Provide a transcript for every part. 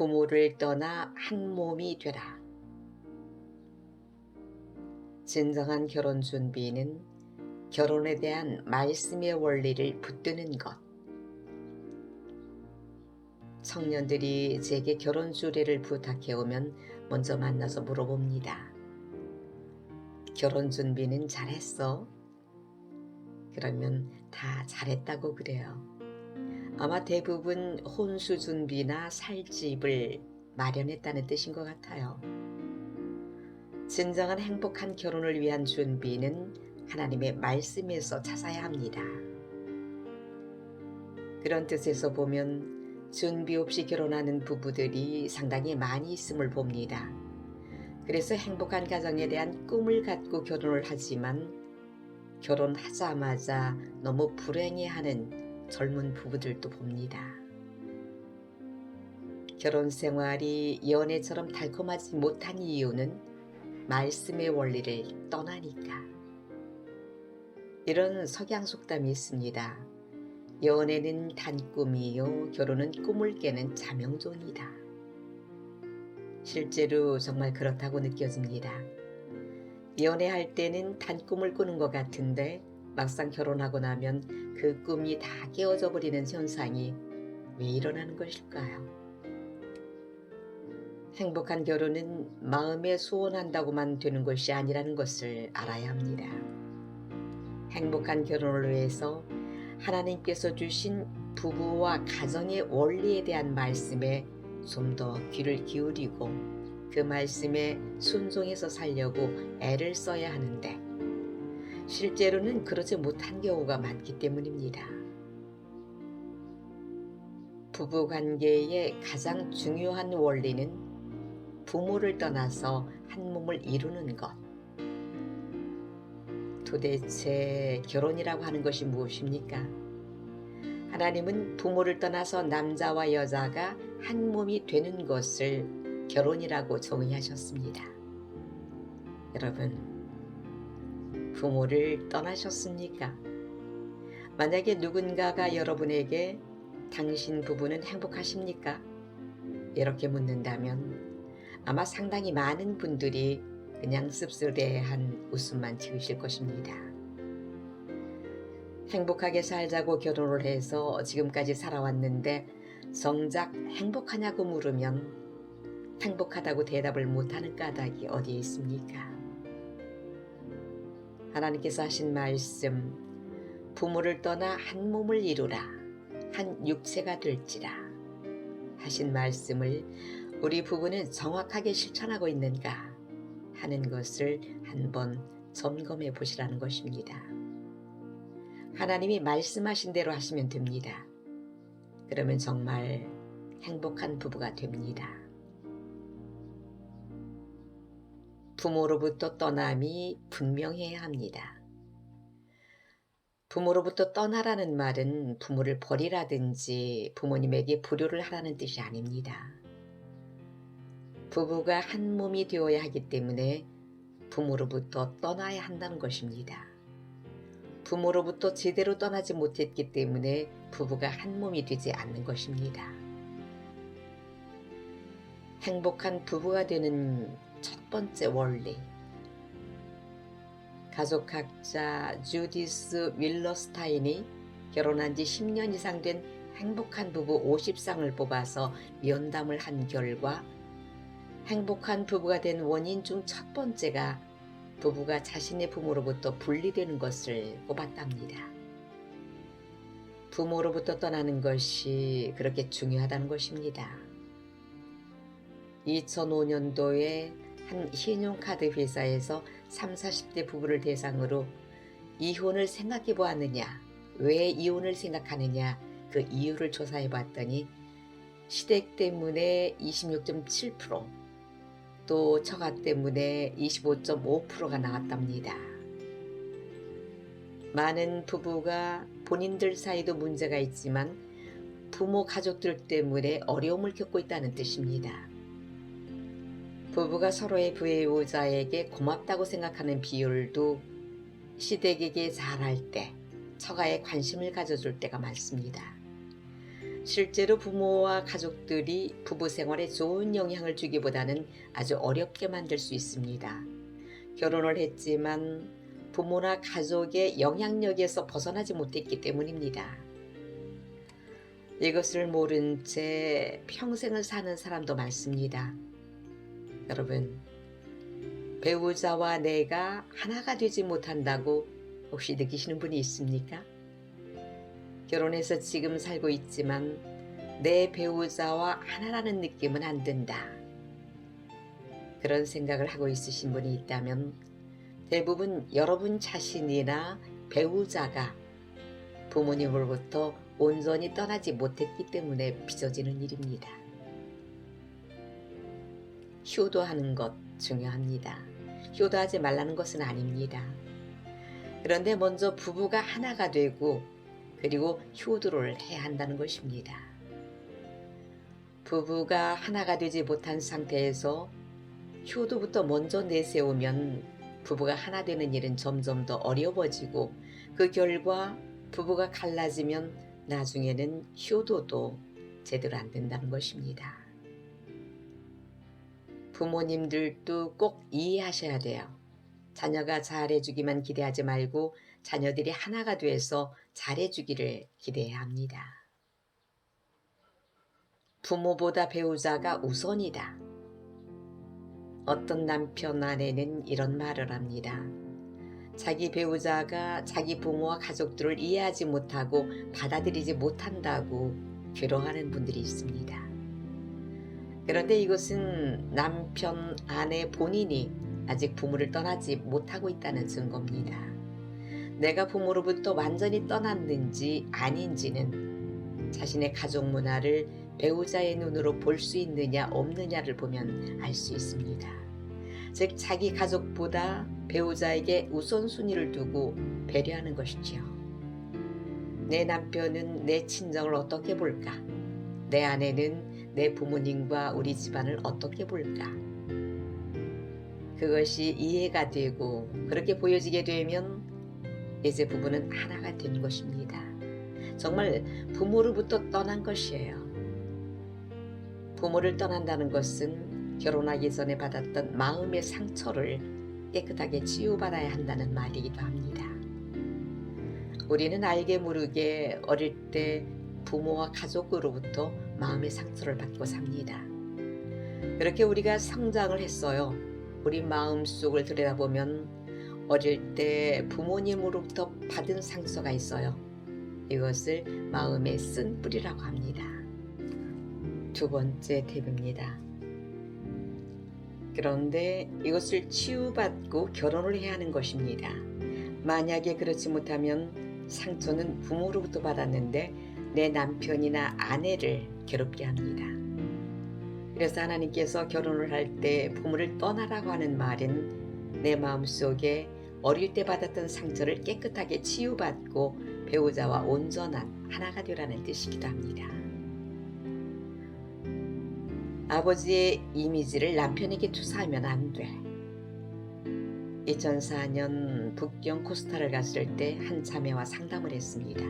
부모를 떠나 한 몸이 되라. 진정한 결혼 준비는 결혼에 대한 말씀의 원리를 붙드는 것. 청년들이 제게 결혼 주례를 부탁해 오면 먼저 만나서 물어봅니다. 결혼 준비는 잘했어? 그러면 다 잘했다고 그래요. 아마 대부분 혼수 준비나 살 집을 마련했다는 뜻인 것 같아요. 진정한 행복한 결혼을 위한 준비는 하나님의 말씀에서 찾아야 합니다. 그런 뜻에서 보면 준비 없이 결혼하는 부부들이 상당히 많이 있음을 봅니다. 그래서 행복한 가정에 대한 꿈을 갖고 결혼을 하지만 결혼하자마자 너무 불행해하는 젊은 부부들도 봅니다. 결혼 생활이 연애처럼 달콤하지 못한 이유는 말씀의 원리를 떠나니까. 이런 석양 속담이 있습니다. 연애는 단꿈이요 결혼은 꿈을 깨는 자명종이다. 실제로 정말 그렇다고 느껴집니다. 연애할 때는 단꿈을 꾸는 것 같은데 막상 결혼하고 나면 그 꿈이 다 깨어져 버리는 현상이 왜 일어나는 것일까요? 행복한 결혼은 마음에 소원한다고만 되는 것이 아니라는 것을 알아야 합니다. 행복한 결혼을 위해서 하나님께서 주신 부부와 가정의 원리에 대한 말씀에 좀 더 귀를 기울이고 그 말씀에 순종해서 살려고 애를 써야 하는데 실제로는 그러지 못한 경우가 많기 때문입니다. 부부 관계의 가장 중요한 원리는 부모를 떠나서 한 몸을 이루는 것. 도대체 결혼이라고 하는 것이 무엇입니까? 하나님은 부모를 떠나서 남자와 여자가 한 몸이 되는 것을 결혼이라고 정의하셨습니다. 여러분, 부모를 떠나셨습니까? 만약에 누군가가 여러분에게 당신 부부는 행복하십니까? 이렇게 묻는다면 아마 상당히 많은 분들이 그냥 씁쓸해한 웃음만 지으실 것입니다. 행복하게 살자고 결혼을 해서 지금까지 살아왔는데 정작 행복하냐고 물으면 행복하다고 대답을 못하는 까닭이 어디에 있습니까? 하나님께서 하신 말씀, 부모를 떠나 한 몸을 이루라, 한 육체가 될지라 하신 말씀을 우리 부부는 정확하게 실천하고 있는가 하는 것을 한번 점검해 보시라는 것입니다. 하나님이 말씀하신 대로 하시면 됩니다. 그러면 정말 행복한 부부가 됩니다. 부모로부터 떠남이 분명해야 합니다. 부모로부터 떠나라는 말은 부모를 버리라든지 부모님에게 불효를 하라는 뜻이 아닙니다. 부부가 한 몸이 되어야 하기 때문에 부모로부터 떠나야 한다는 것입니다. 부모로부터 제대로 떠나지 못했기 때문에 부부가 한 몸이 되지 않는 것입니다. 행복한 부부가 되는 첫 번째 원리. 가족학자 주디스 윌러스타인이 결혼한 지 10년 이상 된 행복한 부부 50상을 뽑아서 면담을 한 결과 행복한 부부가 된 원인 중 첫 번째가 부부가 자신의 부모로부터 분리되는 것을 꼽았답니다. 부모로부터 떠나는 것이 그렇게 중요하다는 것입니다. 2005년도에 한 신용카드 회사에서 30, 40대 부부를 대상으로 이혼을 생각해 보았느냐, 왜 이혼을 생각하느냐 그 이유를 조사해 봤더니 시댁 때문에 26.7%, 또 처가 때문에 25.5%가 나왔답니다. 많은 부부가 본인들 사이도 문제가 있지만 부모 가족들 때문에 어려움을 겪고 있다는 뜻입니다. 부부가 서로의 배우자에게 고맙다고 생각하는 비율도 시댁에게 잘할 때, 처가에 관심을 가져줄 때가 많습니다. 실제로 부모와 가족들이 부부 생활에 좋은 영향을 주기보다는 아주 어렵게 만들 수 있습니다. 결혼을 했지만 부모나 가족의 영향력에서 벗어나지 못했기 때문입니다. 이것을 모른 채 평생을 사는 사람도 많습니다. 여러분, 배우자와 내가 하나가 되지 못한다고 혹시 느끼시는 분이 있습니까? 결혼해서 지금 살고 있지만 내 배우자와 하나라는 느낌은 안 든다. 그런 생각을 하고 있으신 분이 있다면 대부분 여러분 자신이나 배우자가 부모님으로부터 온전히 떠나지 못했기 때문에 빚어지는 일입니다. 효도하는 것 중요합니다. 효도하지 말라는 것은 아닙니다. 그런데 먼저 부부가 하나가 되고 그리고 효도를 해야 한다는 것입니다. 부부가 하나가 되지 못한 상태에서 효도부터 먼저 내세우면 부부가 하나 되는 일은 점점 더 어려워지고 그 결과 부부가 갈라지면 나중에는 효도도 제대로 안 된다는 것입니다. 부모님들도 꼭 이해하셔야 돼요. 자녀가 잘해주기만 기대하지 말고 자녀들이 하나가 돼서 잘해주기를 기대해야 합니다. 부모보다 배우자가 우선이다. 어떤 남편 아내는 이런 말을 합니다. 자기 배우자가 자기 부모와 가족들을 이해하지 못하고 받아들이지 못한다고 괴로워하는 분들이 있습니다. 그런데 이것은 남편, 아내 본인이 아직 부모를 떠나지 못하고 있다는 증거입니다. 내가 부모로부터 완전히 떠났는지 아닌지는 자신의 가족 문화를 배우자의 눈으로 볼 수 있느냐 없느냐를 보면 알 수 있습니다. 즉 자기 가족보다 배우자에게 우선순위를 두고 배려하는 것이지요. 내 남편은 내 친정을 어떻게 볼까? 내 아내는 내 부모님과 우리 집안을 어떻게 볼까? 그것이 이해가 되고 그렇게 보여지게 되면 이제 부부는 하나가 된 것입니다. 정말 부모로부터 떠난 것이에요. 부모를 떠난다는 것은 결혼하기 전에 받았던 마음의 상처를 깨끗하게 치유받아야 한다는 말이기도 합니다. 우리는 알게 모르게 어릴 때 부모와 가족으로부터 마음의 상처를 받고 삽니다. 그렇게 우리가 성장을 했어요. 우리 마음속을 들여다보면 어릴 때 부모님으로부터 받은 상처가 있어요. 이것을 마음의 쓴 뿌리라고 합니다. 두 번째 팁입니다. 그런데 이것을 치유받고 결혼을 해야 하는 것입니다. 만약에 그렇지 못하면 상처는 부모로부터 받았는데 내 남편이나 아내를 괴롭게 합니다. 그래서 하나님께서 결혼을 할 때 부모를 떠나라고 하는 말은 내 마음속에 어릴 때 받았던 상처를 깨끗하게 치유받고 배우자와 온전한 하나가 되라는 뜻이기도 합니다. 아버지의 이미지를 남편에게 투사하면 안 돼. 2004년 북경 코스타를 갔을 때 한 자매와 상담을 했습니다.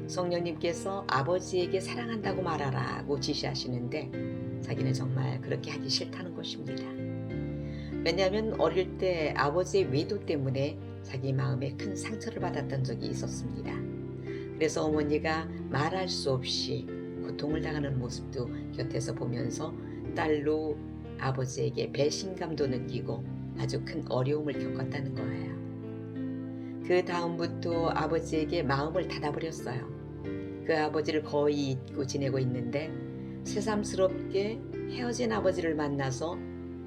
성령님께서 아버지에게 사랑한다고 말하라고 지시하시는데 자기는 정말 그렇게 하기 싫다는 것입니다. 왜냐하면 어릴 때 아버지의 외도 때문에 자기 마음에 큰 상처를 받았던 적이 있었습니다. 그래서 어머니가 말할 수 없이 고통을 당하는 모습도 곁에서 보면서 딸로 아버지에게 배신감도 느끼고 아주 큰 어려움을 겪었다는 거예요. 그 다음부터 아버지에게 마음을 닫아버렸어요. 그 아버지를 거의 잊고 지내고 있는데 새삼스럽게 헤어진 아버지를 만나서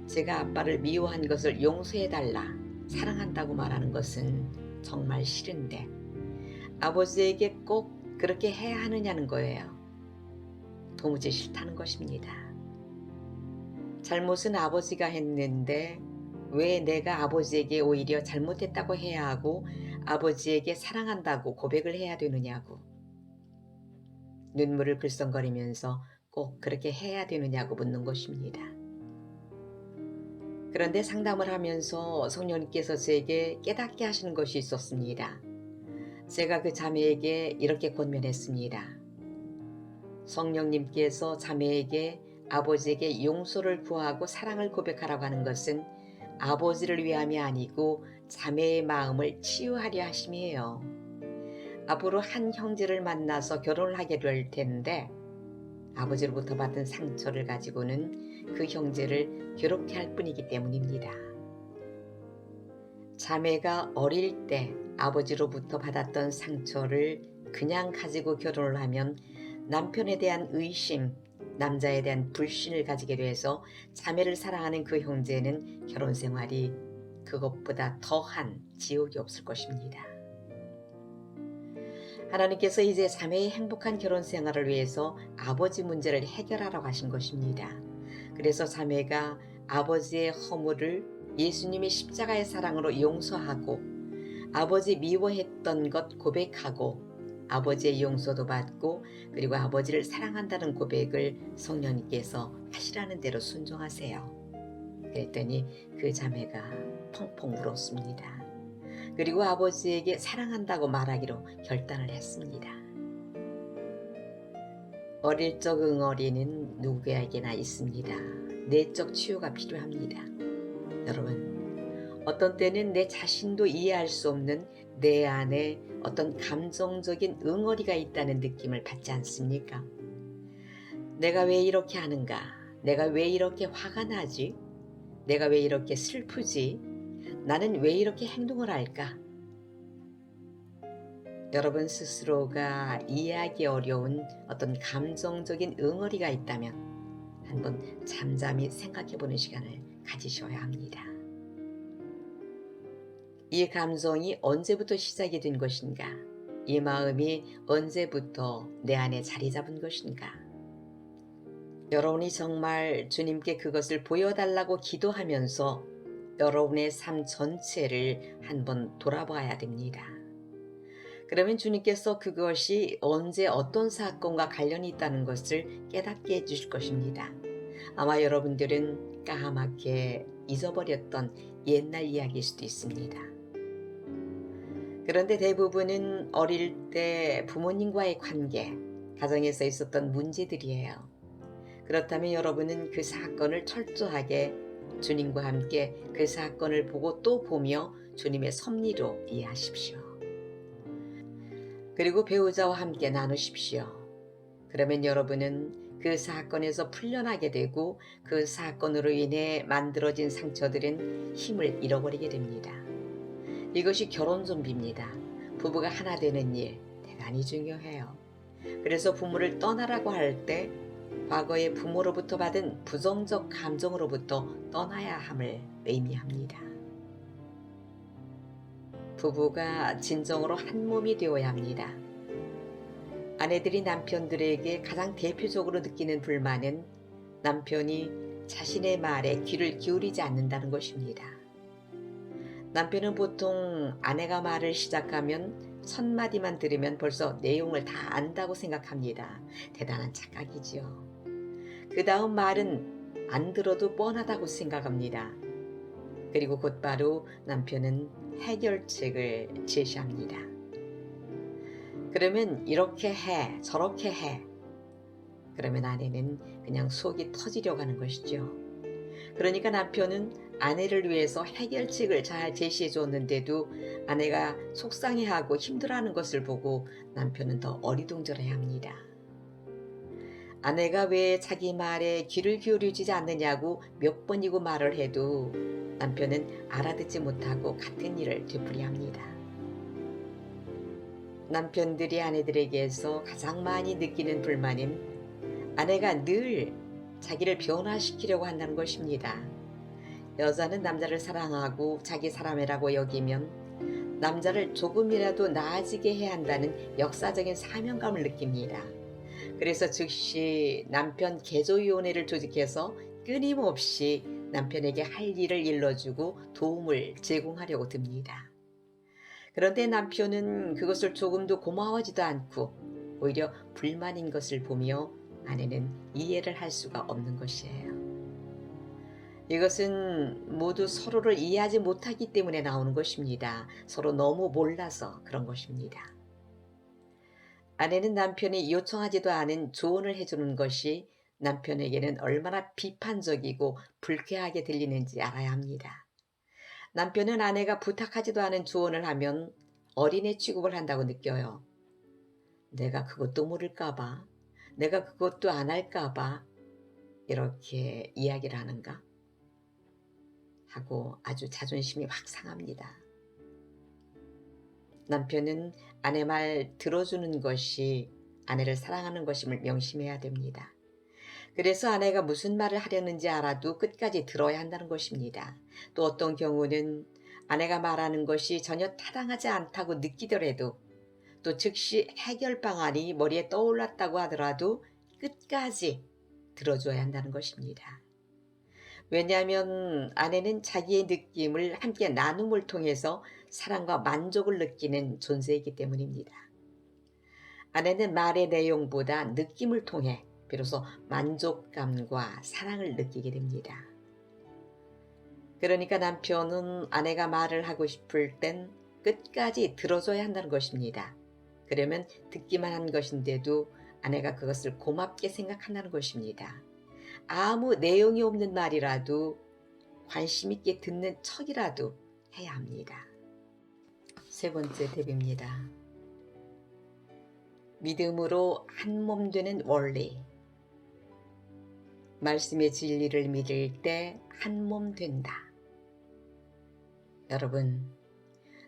제가 아빠를 미워한 것을 용서해달라, 사랑한다고 말하는 것은 정말 싫은데 아버지에게 꼭 그렇게 해야 하느냐는 거예요. 도무지 싫다는 것입니다. 잘못은 아버지가 했는데 왜 내가 아버지에게 오히려 잘못했다고 해야 하고 아버지에게 사랑한다고 고백을 해야 되느냐고. 눈물을 글썽거리면서 꼭 그렇게 해야 되느냐고 묻는 것입니다. 그런데 상담을 하면서 성령님께서 제게 깨닫게 하시는 것이 있었습니다. 제가 그 자매에게 이렇게 권면했습니다. 성령님께서 자매에게 아버지에게 용서를 구하고 사랑을 고백하라고 하는 것은 아버지를 위함이 아니고 자매의 마음을 치유하려 하심이에요. 앞으로 한 형제를 만나서 결혼을 하게 될 텐데 아버지로부터 받은 상처를 가지고는 그 형제를 괴롭게 할 뿐이기 때문입니다. 자매가 어릴 때 아버지로부터 받았던 상처를 그냥 가지고 결혼을 하면 남편에 대한 의심, 남자에 대한 불신을 가지게 돼서 자매를 사랑하는 그 형제는 결혼 생활이 그것보다 더한 지옥이 없을 것입니다. 하나님께서 이제 자매의 행복한 결혼 생활을 위해서 아버지 문제를 해결하라고 하신 것입니다. 그래서 자매가 아버지의 허물을 예수님의 십자가의 사랑으로 용서하고 아버지 미워했던 것 고백하고 아버지의 용서도 받고 그리고 아버지를 사랑한다는 고백을 성령님께서 하시라는 대로 순종하세요. 그랬더니 그 자매가 펑펑 울었습니다. 그리고 아버지에게 사랑한다고 말하기로 결단을 했습니다. 어릴 적 응어리는 누구에게나 있습니다. 내적 치유가 필요합니다. 여러분, 어떤 때는 내 자신도 이해할 수 없는 내 안에 어떤 감정적인 응어리가 있다는 느낌을 받지 않습니까? 내가 왜 이렇게 하는가? 내가 왜 이렇게 화가 나지? 내가 왜 이렇게 슬프지? 나는 왜 이렇게 행동을 할까? 여러분 스스로가 이해하기 어려운 어떤 감정적인 응어리가 있다면 한번 잠잠히 생각해 보는 시간을 가지셔야 합니다. 이 감정이 언제부터 시작이 된 것인가? 이 마음이 언제부터 내 안에 자리 잡은 것인가? 여러분이 정말 주님께 그것을 보여달라고 기도하면서 여러분의 삶 전체를 한번 돌아봐야 됩니다. 그러면 주님께서 그것이 언제 어떤 사건과 관련이 있다는 것을 깨닫게 해주실 것입니다. 아마 여러분들은 까맣게 잊어버렸던 옛날 이야기일 수도 있습니다. 그런데 대부분은 어릴 때 부모님과의 관계, 가정에서 있었던 문제들이에요. 그렇다면 여러분은 그 사건을 철저하게 주님과 함께 그 사건을 보고 또 보며 주님의 섭리로 이해하십시오. 그리고 배우자와 함께 나누십시오. 그러면 여러분은 그 사건에서 풀려나게 되고 그 사건으로 인해 만들어진 상처들은 힘을 잃어버리게 됩니다. 이것이 결혼 준비입니다. 부부가 하나 되는 일 대단히 중요해요. 그래서 부모를 떠나라고 할 때 과거의 부모로부터 받은 부정적 감정으로부터 떠나야 함을 의미합니다. 부부가 진정으로 한 몸이 되어야 합니다. 아내들이 남편들에게 가장 대표적으로 느끼는 불만은 남편이 자신의 말에 귀를 기울이지 않는다는 것입니다. 남편은 보통 아내가 말을 시작하면 첫 마디만 들으면 벌써 내용을 다 안다고 생각합니다. 대단한 착각이지요. 그 다음 말은 안 들어도 뻔하다고 생각합니다. 그리고 곧바로 남편은 해결책을 제시합니다. 그러면 이렇게 해, 저렇게 해. 그러면 아내는 그냥 속이 터지려고 하는 것이죠. 그러니까 남편은 아내를 위해서 해결책을 잘 제시해 줬는데도 아내가 속상해하고 힘들어하는 것을 보고 남편은 더 어리둥절해야 합니다. 아내가 왜 자기 말에 귀를 기울이지 않느냐고 몇 번이고 말을 해도 남편은 알아듣지 못하고 같은 일을 되풀이합니다. 남편들이 아내들에게서 가장 많이 느끼는 불만은 아내가 늘 자기를 변화시키려고 한다는 것입니다. 여자는 남자를 사랑하고 자기 사람이라고 여기면 남자를 조금이라도 나아지게 해야 한다는 역사적인 사명감을 느낍니다. 그래서 즉시 남편 개조위원회를 조직해서 끊임없이 남편에게 할 일을 일러주고 도움을 제공하려고 듭니다. 그런데 남편은 그것을 조금도 고마워하지도 않고 오히려 불만인 것을 보며 아내는 이해를 할 수가 없는 것이에요. 이것은 모두 서로를 이해하지 못하기 때문에 나오는 것입니다. 서로 너무 몰라서 그런 것입니다. 아내는 남편이 요청하지도 않은 조언을 해주는 것이 남편에게는 얼마나 비판적이고 불쾌하게 들리는지 알아야 합니다. 남편은 아내가 부탁하지도 않은 조언을 하면 어린애 취급을 한다고 느껴요. 내가 그것도 모를까봐, 내가 그것도 안 할까봐 이렇게 이야기를 하는가 하고 아주 자존심이 확 상합니다. 남편은 아내 말 들어주는 것이 아내를 사랑하는 것임을 명심해야 됩니다. 그래서 아내가 무슨 말을 하려는지 알아도 끝까지 들어야 한다는 것입니다. 또 어떤 경우는 아내가 말하는 것이 전혀 타당하지 않다고 느끼더라도 또 즉시 해결 방안이 머리에 떠올랐다고 하더라도 끝까지 들어줘야 한다는 것입니다. 왜냐하면 아내는 자기의 느낌을 함께 나눔을 통해서 사랑과 만족을 느끼는 존재이기 때문입니다. 아내는 말의 내용보다 느낌을 통해 비로소 만족감과 사랑을 느끼게 됩니다. 그러니까 남편은 아내가 말을 하고 싶을 땐 끝까지 들어줘야 한다는 것입니다. 그러면 듣기만 한 것인데도 아내가 그것을 고맙게 생각한다는 것입니다. 아무 내용이 없는 말이라도 관심 있게 듣는 척이라도 해야 합니다. 세 번째 팁입니다. 믿음으로 한 몸 되는 원리. 말씀의 진리를 믿을 때 한 몸 된다. 여러분,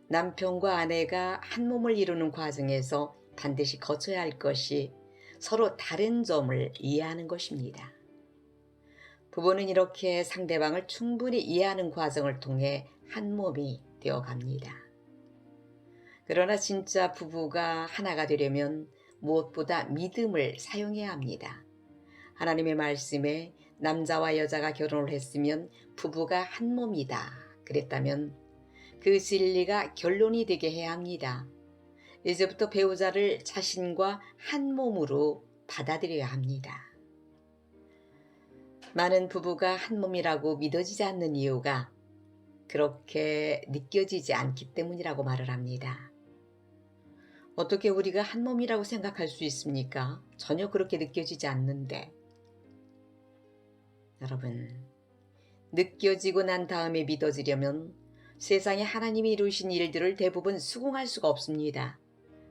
남편과 아내가 한 몸을 이루는 과정에서 반드시 거쳐야 할 것이 서로 다른 점을 이해하는 것입니다. 부부는 이렇게 상대방을 충분히 이해하는 과정을 통해 한 몸이 되어 갑니다. 그러나 진짜 부부가 하나가 되려면 무엇보다 믿음을 사용해야 합니다. 하나님의 말씀에 남자와 여자가 결혼을 했으면 부부가 한 몸이다 그랬다면 그 진리가 결론이 되게 해야 합니다. 이제부터 배우자를 자신과 한 몸으로 받아들여야 합니다. 많은 부부가 한 몸이라고 믿어지지 않는 이유가 그렇게 느껴지지 않기 때문이라고 말을 합니다. 어떻게 우리가 한 몸이라고 생각할 수 있습니까? 전혀 그렇게 느껴지지 않는데. 여러분, 느껴지고 난 다음에 믿어지려면 세상에 하나님이 이루신 일들을 대부분 수긍할 수가 없습니다.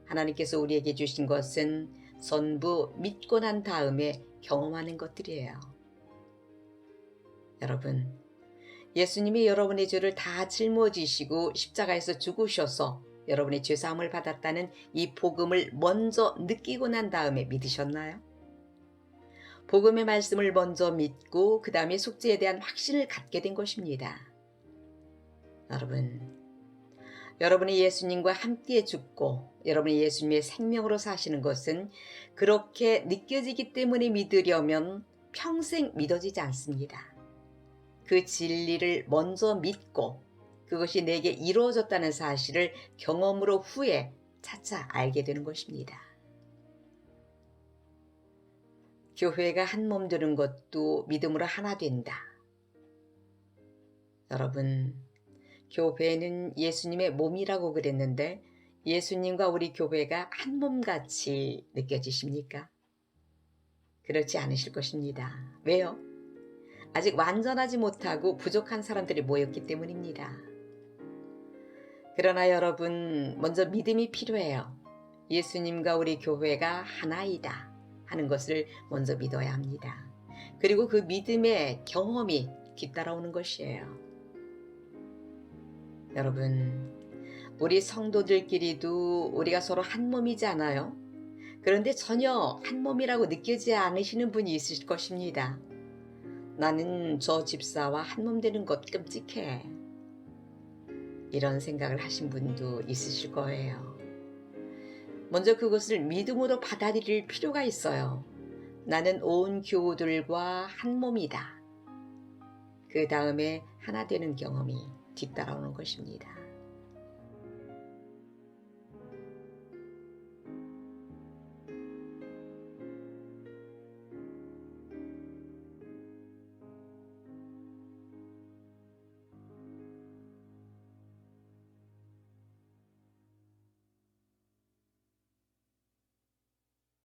하나님께서 우리에게 주신 것은 전부 믿고 난 다음에 경험하는 것들이에요. 여러분, 예수님이 여러분의 죄를 다 짊어지시고 십자가에서 죽으셔서 여러분의 죄사함을 받았다는 이 복음을 먼저 느끼고 난 다음에 믿으셨나요? 복음의 말씀을 먼저 믿고 그 다음에 속죄에 대한 확신을 갖게 된 것입니다. 여러분이 예수님과 함께 죽고 여러분이 예수님의 생명으로 사시는 것은 그렇게 느껴지기 때문에 믿으려면 평생 믿어지지 않습니다. 그 진리를 먼저 믿고 그것이 내게 이루어졌다는 사실을 경험으로 후에 차차 알게 되는 것입니다. 교회가 한 몸 되는 것도 믿음으로 하나 된다. 여러분, 교회는 예수님의 몸이라고 그랬는데 예수님과 우리 교회가 한 몸같이 느껴지십니까? 그렇지 않으실 것입니다. 왜요? 아직 완전하지 못하고 부족한 사람들이 모였기 때문입니다. 그러나 여러분, 먼저 믿음이 필요해요. 예수님과 우리 교회가 하나이다 하는 것을 먼저 믿어야 합니다. 그리고 그 믿음의 경험이 뒤따라오는 것이에요. 여러분, 우리 성도들끼리도 우리가 서로 한 몸이지 않아요? 그런데 전혀 한 몸이라고 느끼지 않으시는 분이 있을 것입니다. 나는 저 집사와 한 몸 되는 것 끔찍해. 이런 생각을 하신 분도 있으실 거예요. 먼저 그것을 믿음으로 받아들일 필요가 있어요. 나는 온 교우들과 한 몸이다. 그 다음에 하나 되는 경험이 뒤따라오는 것입니다.